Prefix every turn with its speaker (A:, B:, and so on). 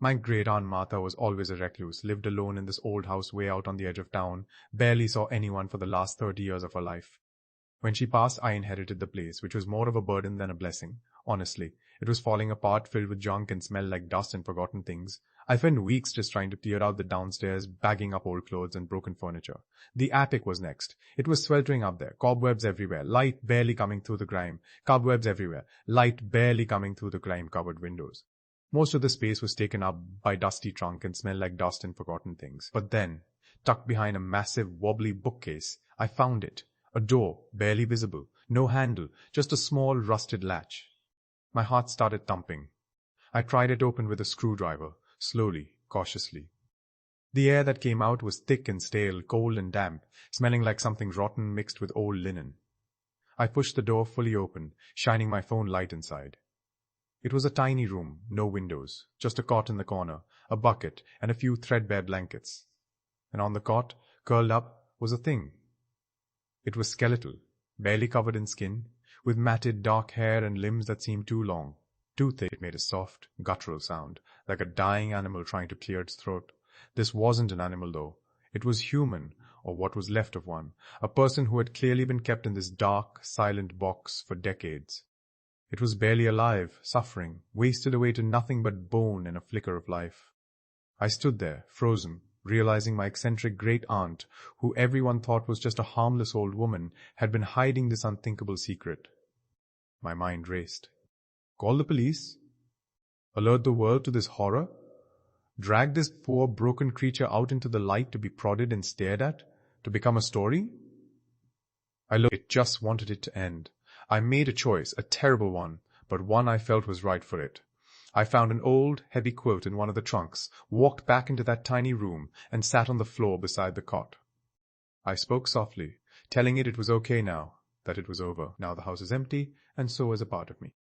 A: My great-aunt Martha was always a recluse, lived alone in this old house way out on the edge of town, barely saw anyone for the last 30 years of her life. When she passed, I inherited the place, which was more of a burden than a blessing. Honestly, it was falling apart, filled with junk and smelled like dust and forgotten things. I spent weeks just trying to clear out the downstairs, bagging up old clothes and broken furniture. The attic was next. It was sweltering up there, cobwebs everywhere, light barely coming through the grime. Cobwebs everywhere, light barely coming through the grime-covered windows. Most of the space was taken up by dusty trunk and smelled like dust and forgotten things. But then, tucked behind a massive, wobbly bookcase, I found it. A door, barely visible, no handle, just a small rusted latch. My heart started thumping. I tried it open with a screwdriver, slowly, cautiously. The air that came out was thick and stale, cold and damp, smelling like something rotten mixed with old linen. I pushed the door fully open, shining my phone light inside. It was a tiny room, no windows, just a cot in the corner, a bucket, and a few threadbare blankets. And on the cot, curled up, was a thing. It was skeletal, barely covered in skin, with matted dark hair and limbs that seemed too long, too thick. It made a soft, guttural sound, like a dying animal trying to clear its throat. This wasn't an animal, though. It was human, or what was left of one, a person who had clearly been kept in this dark, silent box for decades. It was barely alive, suffering, wasted away to nothing but bone and a flicker of life. I stood there, frozen, realizing my eccentric great-aunt, who everyone thought was just a harmless old woman, had been hiding this unthinkable secret. My mind raced. Call the police? Alert the world to this horror? Drag this poor broken creature out into the light to be prodded and stared at? To become a story? It just wanted it to end. I made a choice, a terrible one, but one I felt was right for it. I found an old, heavy quilt in one of the trunks, walked back into that tiny room, and sat on the floor beside the cot. I spoke softly, telling it was okay now, that it was over. Now the house is empty, and so is a part of me.